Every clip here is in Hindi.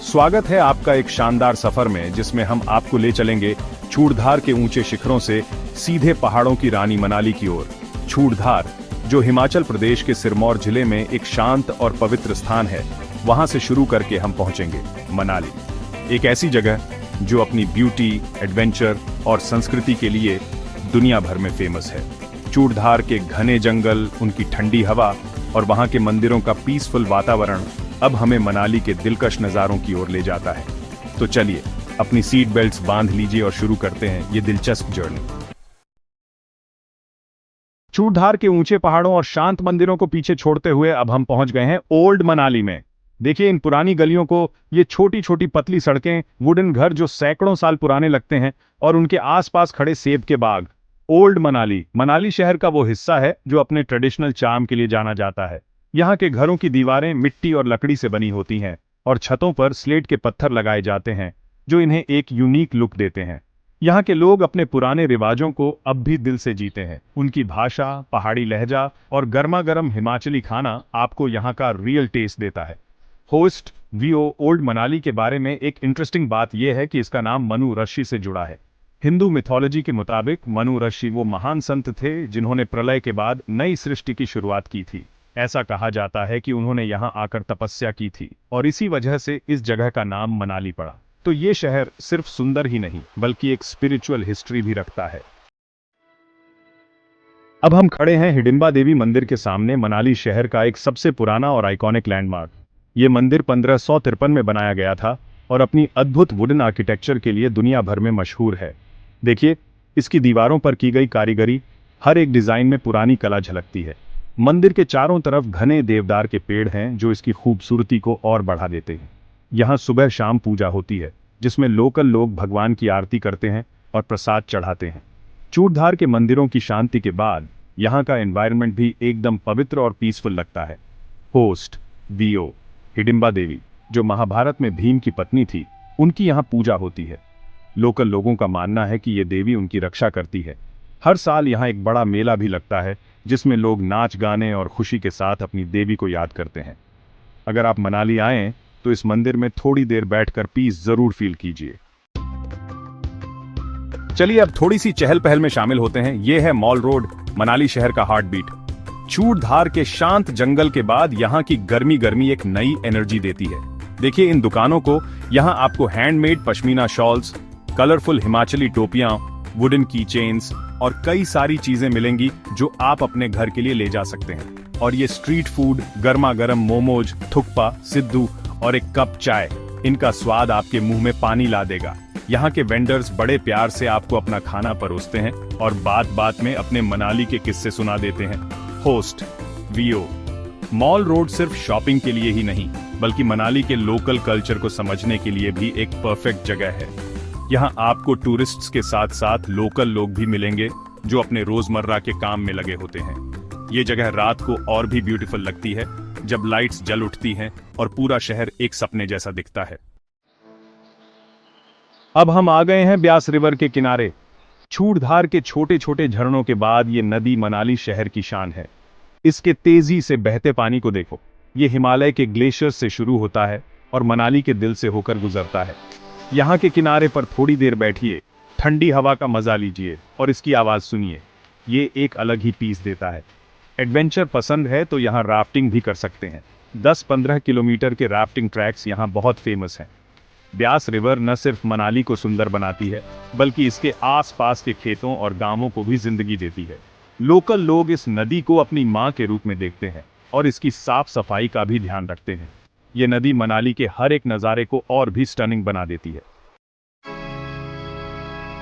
स्वागत है आपका एक शानदार सफर में, जिसमें हम आपको ले चलेंगे चूड़धार के ऊंचे शिखरों से सीधे पहाड़ों की रानी मनाली की ओर। चूड़धार, जो हिमाचल प्रदेश के सिरमौर जिले में एक शांत और पवित्र स्थान है, वहां से शुरू करके हम पहुंचेंगे मनाली, एक ऐसी जगह जो अपनी ब्यूटी, एडवेंचर और संस्कृति के लिए दुनिया भर में फेमस है। चूड़धार के घने जंगल, उनकी ठंडी हवा और वहां के मंदिरों का पीसफुल वातावरण अब हमें मनाली के दिलकश नज़ारों की ओर ले जाता है। तो चलिए अपनी सीट बेल्ट्स बांध लीजिए और शुरू करते हैं ये दिलचस्प जर्नी। चूड़धार के ऊंचे पहाड़ों और शांत मंदिरों को पीछे छोड़ते हुए अब हम पहुंच गए हैं ओल्ड मनाली में। देखिए इन पुरानी गलियों को, ये छोटी छोटी पतली सड़कें, वुडन घर जो सैकड़ों साल पुराने लगते हैं और उनके आसपास खड़े सेब के बाग। ओल्ड मनाली मनाली शहर का वो हिस्सा है जो अपने ट्रेडिशनल चार्म के लिए जाना जाता है। यहाँ के घरों की दीवारें मिट्टी और लकड़ी से बनी होती हैं और छतों पर स्लेट के पत्थर लगाए जाते हैं जो इन्हें एक यूनिक लुक देते हैं। यहाँ के लोग अपने पुराने रिवाजों को अब भी दिल से जीते हैं। उनकी भाषा, पहाड़ी लहजा और गर्मा गर्म हिमाचली खाना आपको यहाँ का रियल टेस्ट देता है। होस्ट वीओ ओल्ड मनाली के बारे में एक इंटरेस्टिंग बात यह है कि इसका नाम मनु ऋषि से जुड़ा है। हिंदू मिथोलॉजी के मुताबिक मनु ऋषि वो महान संत थे जिन्होंने प्रलय के बाद नई सृष्टि की शुरुआत की थी। ऐसा कहा जाता है कि उन्होंने यहाँ आकर तपस्या की थी और इसी वजह से इस जगह का नाम मनाली पड़ा। तो ये शहर सिर्फ सुंदर ही नहीं बल्कि एक स्पिरिचुअल हिस्ट्री भी रखता है। अब हम खड़े हैं हिडिंबा देवी मंदिर के सामने, मनाली शहर का एक सबसे पुराना और आइकॉनिक लैंडमार्क। ये मंदिर 1553 में बनाया गया था और अपनी अद्भुत वुडन आर्किटेक्चर के लिए दुनिया भर में मशहूर है। देखिए इसकी दीवारों पर की गई कारीगरी, हर एक डिजाइन में पुरानी कला झलकती है। मंदिर के चारों तरफ घने देवदार के पेड़ हैं जो इसकी खूबसूरती को और बढ़ा देते हैं। यहाँ सुबह शाम पूजा होती है जिसमें लोकल लोग भगवान की आरती करते हैं और प्रसाद चढ़ाते हैं। चूड़धार के मंदिरों की शांति के बाद यहाँ का एनवायरनमेंट भी एकदम पवित्र और पीसफुल लगता है। होस्ट वीओ हिडिंबा देवी, जो महाभारत में भीम की पत्नी थी, उनकी यहाँ पूजा होती है। लोकल लोगों का मानना है कि ये देवी उनकी रक्षा करती है। हर साल यहाँ एक बड़ा मेला भी लगता है जिसमें लोग नाच गाने और खुशी के साथ अपनी देवी को याद करते हैं। अगर आप मनाली आएं तो इस मंदिर में थोड़ी देर बैठकर पीस जरूर फील कीजिए। चलिए अब थोड़ी सी चहल पहल में शामिल होते हैं। यह है मॉल रोड, मनाली शहर का हार्ट बीट। चूड़धार के शांत जंगल के बाद यहाँ की गर्मी गर्मी एक नई एनर्जी देती है। देखिए इन दुकानों को, यहाँ आपको handmade pashmina shawls, colourful Himachali टोपियां, वुडन की चेन्स और कई सारी चीजें मिलेंगी जो आप अपने घर के लिए ले जा सकते हैं। और ये स्ट्रीट फूड, गर्मा गर्म मोमोज, थुक्पा, सिद्धू और एक कप चाय, इनका स्वाद आपके मुंह में पानी ला देगा। यहाँ के वेंडर्स बड़े प्यार से आपको अपना खाना परोसते हैं और बात बात में अपने मनाली के किस्से सुना देते हैं। होस्ट वीओ मॉल रोड सिर्फ शॉपिंग के लिए ही नहीं बल्कि मनाली के लोकल कल्चर को समझने के लिए भी एक परफेक्ट जगह है। यहाँ आपको टूरिस्ट्स के साथ साथ लोकल लोग भी मिलेंगे जो अपने रोजमर्रा के काम में लगे होते हैं। ये जगह रात को और भी ब्यूटीफुल लगती है जब लाइट्स जल उठती हैं और पूरा शहर एक सपने जैसा दिखता है। अब हम आ गए हैं ब्यास रिवर के किनारे। चूड़धार के छोटे छोटे झरनों के बाद ये नदी मनाली शहर की शान है। इसके तेजी से बहते पानी को देखो। ये हिमालय के ग्लेशियर से शुरू होता है और मनाली के दिल से होकर गुजरता है। यहाँ के किनारे पर थोड़ी देर बैठिए, ठंडी हवा का मजा लीजिए और इसकी आवाज सुनिए। ये एक अलग ही पीस देता है। एडवेंचर पसंद है तो यहाँ राफ्टिंग भी कर सकते हैं। 10-15 किलोमीटर के राफ्टिंग ट्रैक्स यहाँ बहुत फेमस हैं। ब्यास रिवर न सिर्फ मनाली को सुंदर बनाती है बल्कि इसके आसपास के खेतों और गांवों को भी जिंदगी देती है। लोकल लोग इस नदी को अपनी मां के रूप में देखते हैं और इसकी साफ सफाई का भी ध्यान रखते हैं। ये नदी मनाली के हर एक नजारे को और भी स्टनिंग बना देती है।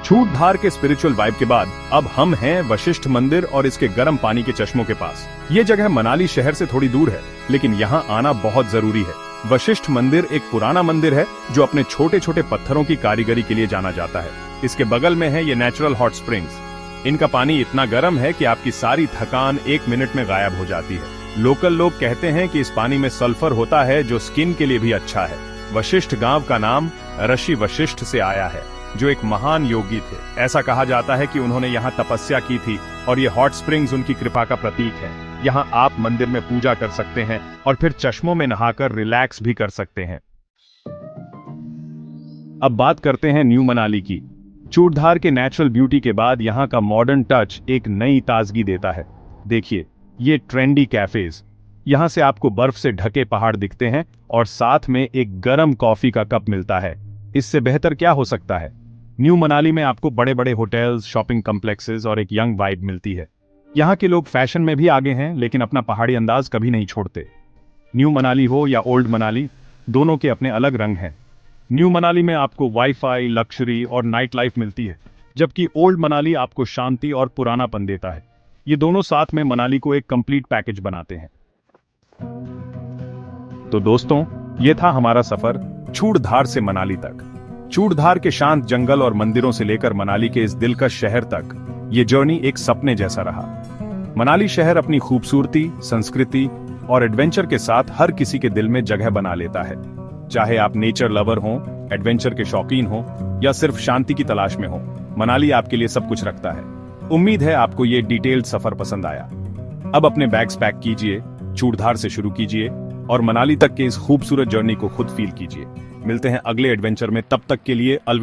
चूड़धार के स्पिरिचुअल वाइब के बाद अब हम हैं वशिष्ठ मंदिर और इसके गर्म पानी के चश्मों के पास। ये जगह मनाली शहर से थोड़ी दूर है लेकिन यहाँ आना बहुत जरूरी है। वशिष्ठ मंदिर एक पुराना मंदिर है जो अपने छोटे छोटे पत्थरों की कारीगरी के लिए जाना जाता है। इसके बगल में है ये नेचुरल हॉट स्प्रिंग्स। इनका पानी इतना गर्म है कि आपकी सारी थकान 1 मिनट में गायब हो जाती है। लोकल लोग कहते हैं कि इस पानी में सल्फर होता है जो स्किन के लिए भी अच्छा है। वशिष्ठ गांव का नाम ऋषि वशिष्ठ से आया है जो एक महान योगी थे। ऐसा कहा जाता है कि उन्होंने यहाँ तपस्या की थी और ये हॉट स्प्रिंग्स उनकी कृपा का प्रतीक है। यहाँ आप मंदिर में पूजा कर सकते हैं और फिर चश्मों में नहाकर रिलैक्स भी कर सकते हैं। अब बात करते हैं न्यू मनाली की। चूड़धार के नेचुरल ब्यूटी के बाद यहाँ का मॉडर्न टच एक नई ताजगी देता है। देखिए, ये ट्रेंडी कैफेज, यहाँ से आपको बर्फ से ढके पहाड़ दिखते हैं और साथ में एक गर्म कॉफी का कप मिलता है। इससे बेहतर क्या हो सकता है। न्यू मनाली में आपको बड़े बड़े होटल्स, शॉपिंग कॉम्प्लेक्सेस और एक यंग वाइब मिलती है। यहाँ के लोग फैशन में भी आगे हैं, लेकिन अपना पहाड़ी अंदाज कभी नहीं छोड़ते। न्यू मनाली हो या ओल्ड मनाली, दोनों के अपने अलग रंग हैं। न्यू मनाली में आपको वाईफाई, लक्जरी और नाइट लाइफ मिलती है, जबकि ओल्ड मनाली आपको शांति और पुरानापन देता है। ये दोनों साथ में मनाली को एक कंप्लीट पैकेज बनाते हैं। तो दोस्तों, ये था हमारा सफर चूड़धार से मनाली तक। चूड़धार के शांत जंगल और मंदिरों से लेकर मनाली के इस दिलकश शहर तक ये जर्नी एक सपने जैसा रहा। मनाली शहर अपनी खूबसूरती, संस्कृति और एडवेंचर के साथ हर किसी के दिल में जगह बना लेता है। चाहे आप नेचर लवर हो, एडवेंचर के शौकीन हो या सिर्फ शांति की तलाश में हो, मनाली आपके लिए सब कुछ रखता है। उम्मीद है आपको ये डिटेल्ड सफर पसंद आया। अब अपने बैग्स पैक कीजिए, चूड़धार से शुरू कीजिए और मनाली तक के इस खूबसूरत जर्नी को खुद फील कीजिए। मिलते हैं अगले एडवेंचर में, तब तक के लिए अलविदा।